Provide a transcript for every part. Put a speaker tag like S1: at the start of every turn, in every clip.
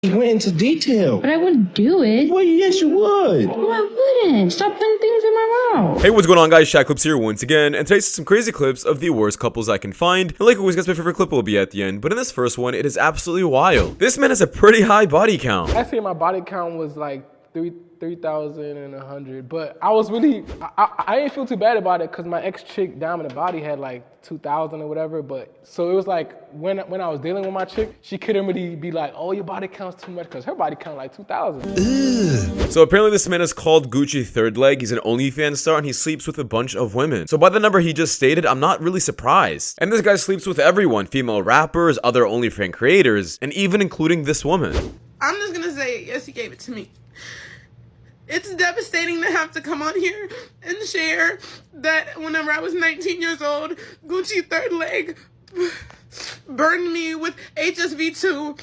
S1: went into detail.
S2: But I wouldn't do it.
S1: Well, yes, you would.
S2: No, I wouldn't. Stop putting things in my mouth.
S3: Hey, what's going on, guys? Shak-Clips here once again, and today's some crazy clips of the worst couples I can find. And like always, guys, my favorite clip will be at the end, but in this first one, it is absolutely wild. This man has a pretty high body count.
S4: I say my body count was like 3,100, but I was really, I didn't feel too bad about it because my ex-chick down in the body had like 2,000 or whatever, but so it was like when I was dealing with my chick, she couldn't really be like, oh, your body count's too much, because her body count like 2,000.
S3: So apparently this man is called Gucci Third Leg. He's an OnlyFans star and he sleeps with a bunch of women. So by the number he just stated, I'm not really surprised. And this guy sleeps with everyone, female rappers, other OnlyFans creators, and even including this woman.
S5: I'm just gonna say, yes, he gave it to me. It's devastating to have to come on here and share that whenever I was 19 years old, Gucci Third Leg burned me with HSV2.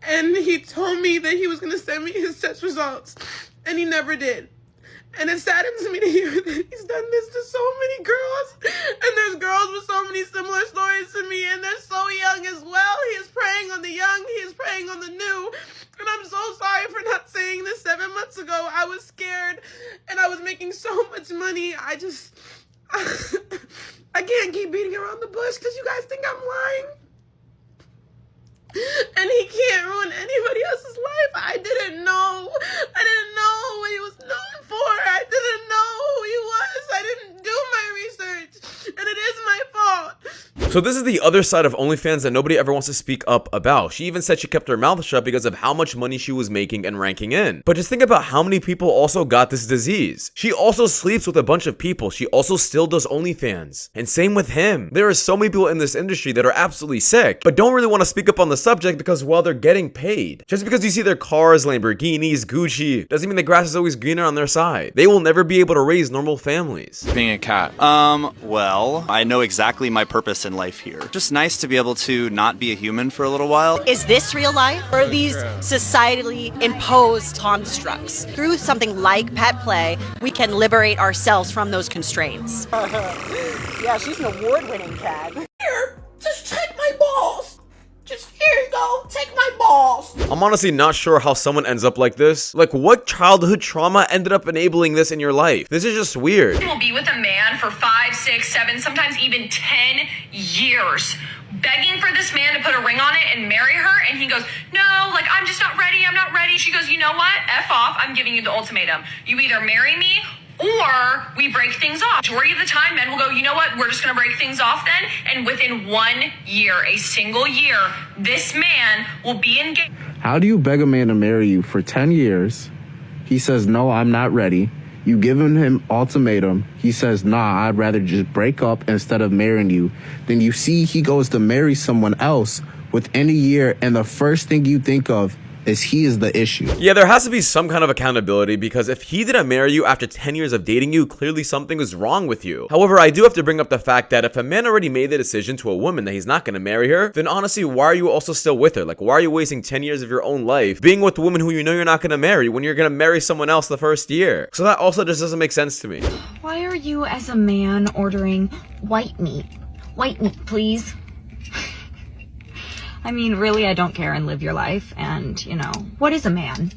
S5: And he told me that he was going to send me his test results, and he never did. And it saddens me to hear that he's done this to so many girls. And there's girls with so many similar stories to me, and they're so young as well. He is preying on the young, he is preying on the new. And I'm so sorry for not saying this 7 months ago. I was scared, and I was making so much money. I can't keep beating around the bush because you guys think I'm lying. And he can't ruin anybody else's life. I didn't know what he was known for. I didn't know who he was. I didn't do my research, and it is my fault.
S3: So this is the other side of OnlyFans that nobody ever wants to speak up about. She even said she kept her mouth shut because of how much money she was making and ranking in. But just think about how many people also got this disease. She also sleeps with a bunch of people. She also still does OnlyFans. And same with him. There are so many people in this industry that are absolutely sick, but don't really want to speak up on the subject because, well, they're getting paid. Just because you see their cars, Lamborghinis, Gucci, doesn't mean the grass is always greener on their side. They will never be able to raise normal families.
S6: Being a cat. Well, I know exactly my purpose in life here. Just nice to be able to not be a human for a little while.
S7: Is this real life, or are these societally imposed constructs? Through something like pet play, we can liberate ourselves from those constraints.
S8: Yeah, she's an award-winning cat.
S5: Here, just take my balls. Just here you go, take my balls.
S3: I'm honestly not sure how someone ends up like this. Like, what childhood trauma ended up enabling this in your life? This is just weird.
S9: Will be with a man for 5, 6, 7, sometimes even 10 years, begging for this man to put a ring on it and marry her, and he goes, no, like, I'm just not ready, I'm not ready. She goes, you know what? F off, I'm giving you the ultimatum. You either marry me or we break things off. Majority of the time, men will go, you know what, we're just gonna break things off then, and within 1 year, a single year, this man will be engaged.
S10: How do you beg a man to marry you for 10 years? He says, no, I'm not ready. You giving him ultimatum. He says, nah, I'd rather just break up instead of marrying you. Then you see he goes to marry someone else within a year, and the first thing you think of is he is the issue.
S3: Yeah, there has to be some kind of accountability, because if he didn't marry you after 10 years of dating you, clearly something is wrong with you. However, I do have to bring up the fact that if a man already made the decision to a woman that he's not going to marry her, then honestly, why are you also still with her? Like, why are you wasting 10 years of your own life being with a woman who you know you're not going to marry when you're going to marry someone else the first year? So that also just doesn't make sense to me.
S11: Why are you, as a man, ordering white meat? White meat, please. I mean, really, I don't care, and live your life. And, you know, what is a man?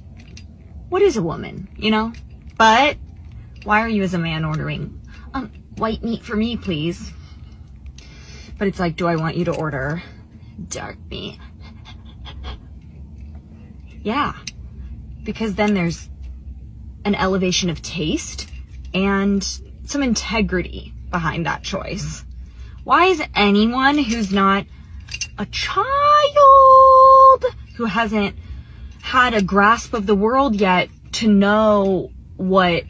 S11: What is a woman, you know? But why are you, as a man, ordering white meat for me, please? But it's like, do I want you to order dark meat? Yeah, because then there's an elevation of taste and some integrity behind that choice. Why is anyone who's not a child, who hasn't had a grasp of the world yet to know to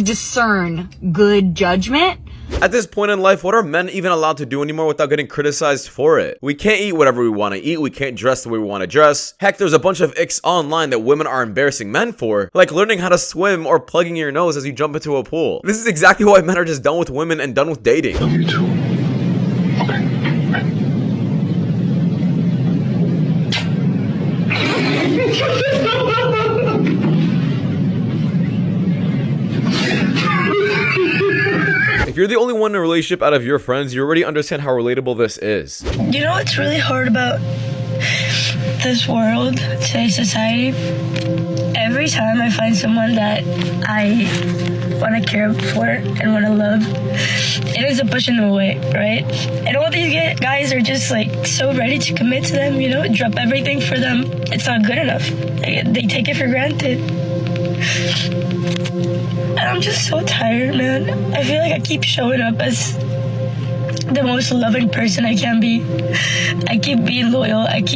S11: discern good judgment?
S3: At this point in life, what are men even allowed to do anymore without getting criticized for it? We can't eat whatever we want to eat. We can't dress the way we want to dress. Heck, there's a bunch of icks online that women are embarrassing men for, like learning how to swim or plugging your nose as you jump into a pool. This is exactly why men are just done with women and done with dating.
S1: Love you too. Okay.
S3: If you're the only one in a relationship out of your friends, you already understand how relatable this is.
S12: You know what's really hard about this world, today's society, every time I find someone that I want to care for and want to love, it ends up pushing them away, right? And all these guys are just like so ready to commit to them, you know, drop everything for them. It's not good enough. They take it for granted. And I'm just so tired, man. I feel like I keep showing up as the most loving person I can be. I keep being loyal. It's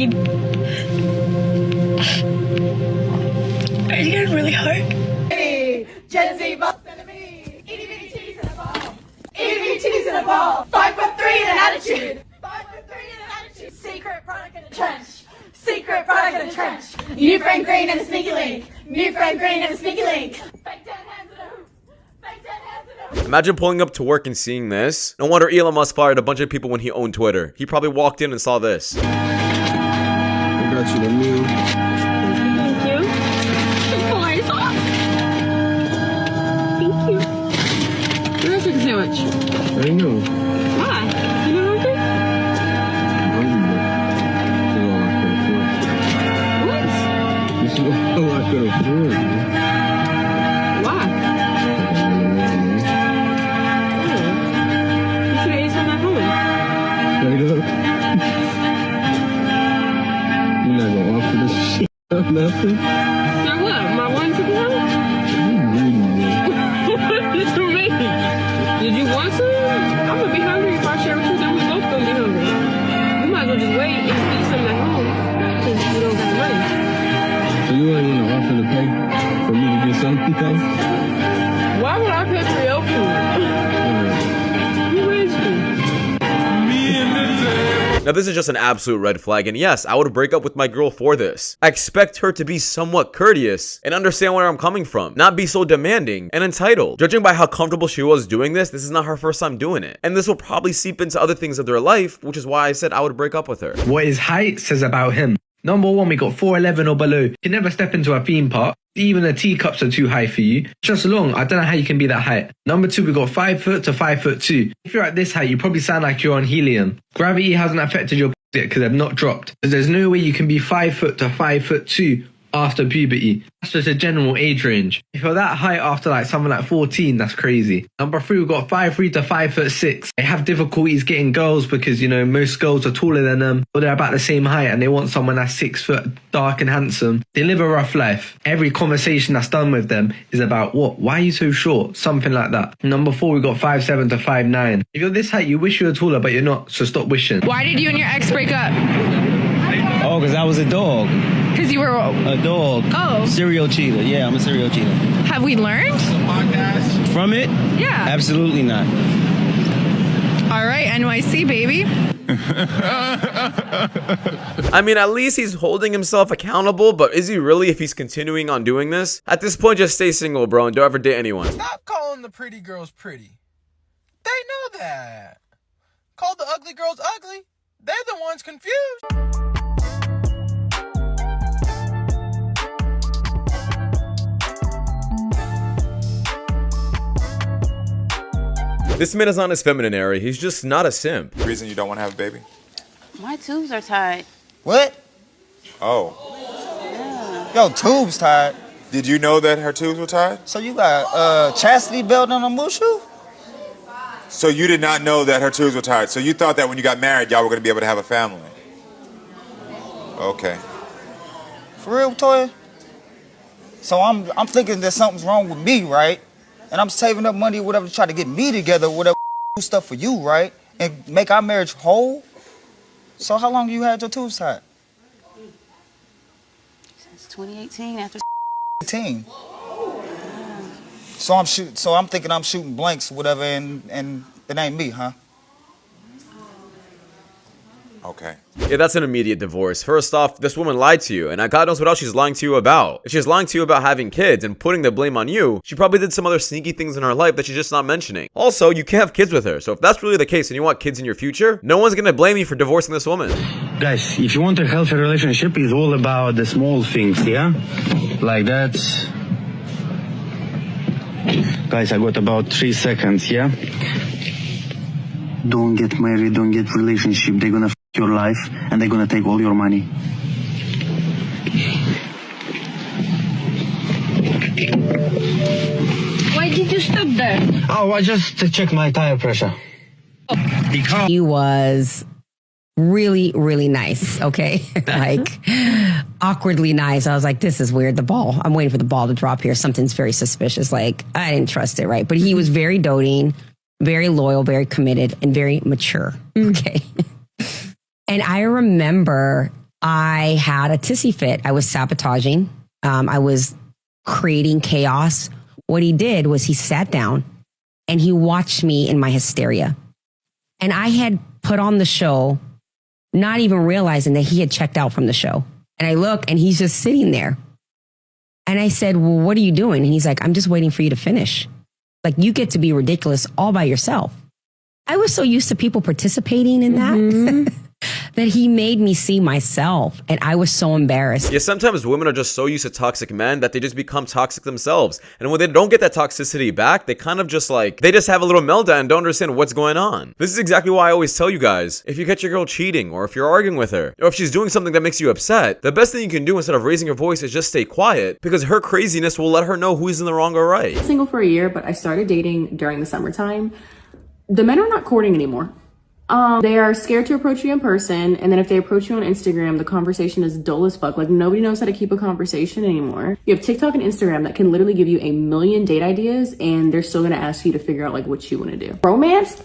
S12: getting really hard.
S8: Hey, Gen Z boss enemy. Itty bitty titties in a ball. Itty bitty titties in a ball. 5'3" and an attitude. 5'3" and an attitude. Secret product in the trench. Secret product in the trench. New friend green and a sneaky link. New friend green and a sneaky link. Fake dead hands in a hoop. Fake dead hands in a hoop.
S3: Imagine pulling up to work and seeing this. No wonder Elon Musk fired a bunch of people when he owned Twitter. He probably walked in and saw this.
S10: I got you the meal.
S12: Thank you. Chick-fil-A sauce. Thank you. Where's your sandwich?
S10: I know.
S12: Why? You not hungry?
S10: This is all I could afford.
S12: Why? You should have ate some at home.
S10: Straight up. You're not gonna offer this shit up nothing?
S12: So what? Am I wanting to be hungry? What you mean? Did you want some? I'm gonna be hungry if I share with you, then we both gonna be hungry. You might as well just wait and eat something at home since you don't got money.
S10: So you ain't gonna offer to pay for me to get something else?
S12: Why would I pay for your food? You raised me.
S3: Now this is just an absolute red flag, and yes, I would break up with my girl for this. I expect her to be somewhat courteous and understand where I'm coming from, not be so demanding and entitled. Judging by how comfortable she was doing this is not her first time doing it. And this will probably seep into other things of their life, which is why I said I would break up with her.
S13: What his height says about him. Number one, we got 4'11" or below. You can never step into a theme park. Even the teacups are too high for you. Just long. I don't know how you can be that height. Number two, we got 5 foot to 5'2". If you're at this height, you probably sound like you're on helium. Gravity hasn't affected your yet because they've not dropped. There's no way you can be 5 foot to 5'2" after puberty. That's just a general age range. If you're that height after like something like 14, that's crazy. Number three, we've got 5'3" to 5'6". They have difficulties getting girls because, you know, most girls are taller than them, or they're about the same height and they want someone that's 6 foot, dark and handsome. They live a rough life. Every conversation that's done with them is about, what? Why are you so short? Something like that. Number four, we've got 5'7" to 5'9". If you're this height, you wish you were taller, but you're not, so stop wishing.
S14: Why did you and your ex break up?
S15: Oh, because I was a dog.
S14: Because you were
S15: a dog.
S14: Oh.
S15: Serial cheater. Yeah, I'm a serial cheater.
S14: Have we learned?
S15: From it?
S14: Yeah.
S15: Absolutely not.
S14: All right, NYC baby.
S3: I mean, at least he's holding himself accountable, but is he really if he's continuing on doing this? At this point, just stay single, bro, and don't ever date anyone.
S16: Stop calling the pretty girls pretty. They know that. Call the ugly girls ugly. They're the ones confused.
S3: This man is on his feminine area. He's just not a simp.
S17: Reason you don't want to have a baby?
S18: My tubes are tied.
S17: What? Oh.
S18: Yeah.
S17: Yo, tubes tied. Did you know that her tubes were tied? So you got chastity belt on a mushu? So you did not know that her tubes were tied. So you thought that when you got married, y'all were going to be able to have a family. Okay.
S19: For real, Toya? So I'm thinking that something's wrong with me, right? And I'm saving up money or whatever to try to get me together, whatever, do stuff for you, right? And make our marriage whole. So how long you had your tubes tied?
S18: Since 2018, after
S19: 18. So I'm thinking I'm shooting blanks, whatever, and it ain't me, huh?
S17: Okay.
S3: Yeah, that's an immediate divorce. First off, this woman lied to you, and God knows what else she's lying to you about. If she's lying to you about having kids and putting the blame on you, she probably did some other sneaky things in her life that she's just not mentioning. Also, you can't have kids with her, so if that's really the case and you want kids in your future, no one's gonna blame you for divorcing this woman.
S20: Guys, if you want a healthy relationship, it's all about the small things, yeah? Like that. Guys, I got about 3 seconds, yeah? Don't get married, don't get relationship, they're gonna f your life, and they're gonna take all your money.
S12: Why did you stop there?
S20: Oh, I just to check my tire pressure.
S21: He was really, really nice, okay? Like, awkwardly nice. I was like, this is weird. I'm waiting for the ball to drop here. Something's very suspicious. Like, I didn't trust it, right? But he was very doting, very loyal, very committed, and very mature, okay? And I remember I had a tissy fit. I was sabotaging. I was creating chaos. What he did was he sat down and he watched me in my hysteria. And I had put on the show, not even realizing that he had checked out from the show. And I look and he's just sitting there. And I said, well, what are you doing? And he's like, I'm just waiting for you to finish. Like, you get to be ridiculous all by yourself. I was so used to people participating in that. That he made me see myself, and I was so embarrassed.
S3: Yeah, sometimes women are just so used to toxic men that they just become toxic themselves. And when they don't get that toxicity back, they kind of just like, they just have a little meltdown and don't understand what's going on. This is exactly why I always tell you guys, if you catch your girl cheating, or if you're arguing with her, or if she's doing something that makes you upset, the best thing you can do instead of raising your voice is just stay quiet, because her craziness will let her know who's in the wrong or right.
S22: Single for a year, but I started dating during the summertime. The men are not courting anymore. They are scared to approach you in person, and then if they approach you on Instagram, the conversation is dull as fuck. Like, nobody knows how to keep a conversation anymore. You have TikTok and Instagram that can literally give you a million date ideas, and they're still gonna ask you to figure out like what you want to do. Romance,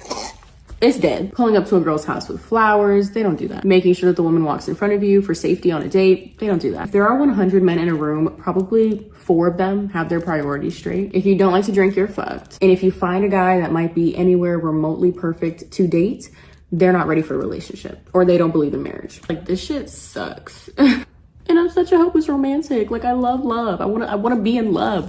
S22: it's dead. Pulling up to a girl's house with flowers, they don't do that. Making sure that the woman walks in front of you for safety on a date, they don't do that. If there are 100 men in a room, probably 4 of them have their priorities straight. If you don't like to drink, you're fucked. And if you find a guy that might be anywhere remotely perfect to date, they're not ready for a relationship, or they don't believe in marriage. Like, this shit sucks. And I'm such a hopeless romantic. Like, I love love. I wanna be in love,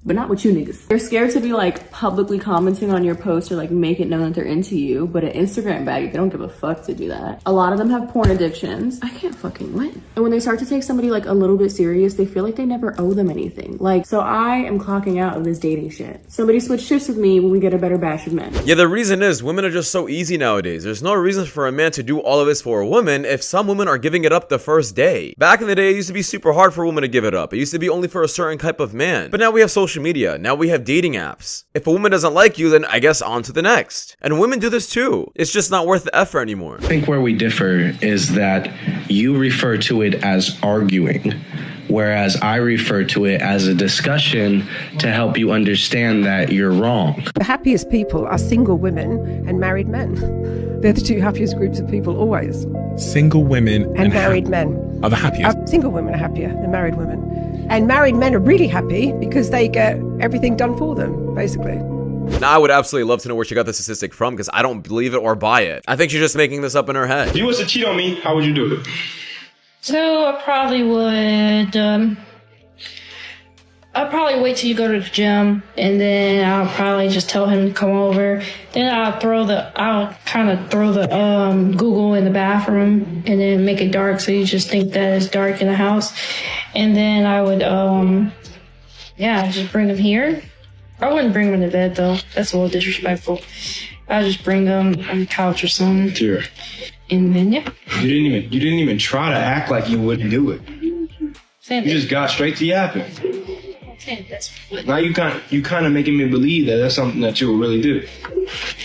S22: but not with you niggas. They're scared to be like publicly commenting on your post or like make it known that they're into you, but an Instagram bag, they don't give a fuck to do that. A lot of them have porn addictions. I can't fucking win. And when they start to take somebody like a little bit serious, they feel like they never owe them anything. Like, so I am clocking out of this dating shit. Somebody switch shifts with me when we get a better batch of men.
S3: Yeah, the reason is women are just so easy nowadays. There's no reason for a man to do all of this for a woman if some women are giving it up the first day. Back in the day, it used to be super hard for a woman to give it up. It used to be only for a certain type of man. But now we have social media. Now we have dating apps. If a woman doesn't like you, then I guess on to the next. And women do this too. It's just not worth the effort anymore.
S13: I think where we differ is that you refer to it as arguing, whereas I refer to it as a discussion to help you understand that you're wrong.
S23: The happiest people are single women and married men. They're the two happiest groups of people always.
S24: Single women
S23: and married men
S24: are the happiest.
S23: Single women are happier than married women. And married men are really happy because they get everything done for them, basically.
S3: Now, I would absolutely love to know where she got the statistic from, because I don't believe it or buy it. I think she's just making this up in her head.
S24: If you was to cheat on me, how would you do it?
S2: So I probably would, I'll probably wait till you go to the gym, and then I'll probably just tell him to come over. Then I'll kind of throw the Google in the bathroom, and then make it dark so you just think that it's dark in the house. And then I would, just bring him here. I wouldn't bring him to bed though. That's a little disrespectful. I'll just bring him on the couch or something.
S24: Sure.
S2: And then yeah.
S24: You didn't even try to act like you wouldn't do it. You just got straight to yapping. Now you kind of making me believe that that's something that you would really do.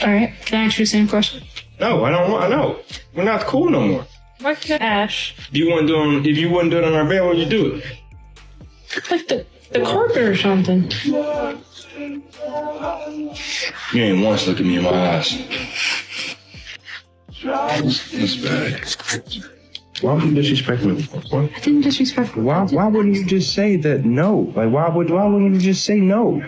S2: All right. Can I ask you the same question?
S24: No, I don't want. I know. We're not cool no more.
S2: Why can't Ash?
S24: If you wouldn't do it on our bed, what would you do it?
S2: Like the carpet or something.
S24: You ain't once look at me in my eyes. That's bad. Why would you disrespect me? What?
S2: I didn't disrespect you.
S24: Why wouldn't you just say that no? Like why wouldn't you just say no?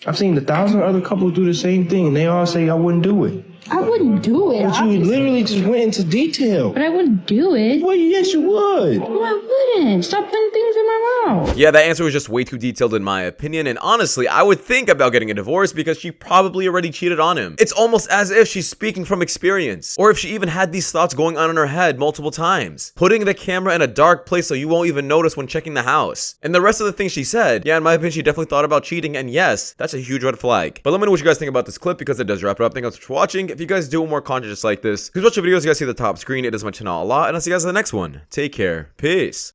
S24: I've seen 1,000 other couples do the same thing and they all say I wouldn't do it.
S2: I wouldn't do it.
S24: But you literally just went into detail.
S2: But I wouldn't do it.
S24: Well, yes, you would.
S2: No, I wouldn't. Stop putting things in my mouth.
S3: Yeah, that answer was just way too detailed in my opinion, and honestly, I would think about getting a divorce because she probably already cheated on him. It's almost as if she's speaking from experience, or if she even had these thoughts going on in her head multiple times. Putting the camera in a dark place so you won't even notice when checking the house. And the rest of the things she said, yeah, in my opinion, she definitely thought about cheating, and yes, that's a huge red flag. But let me know what you guys think about this clip because it does wrap it up. Thank you guys for watching. watching. If you guys do more content just like this, please watch the videos you guys see at the top screen. It does my channel a lot. And I'll see you guys in the next one. Take care. Peace.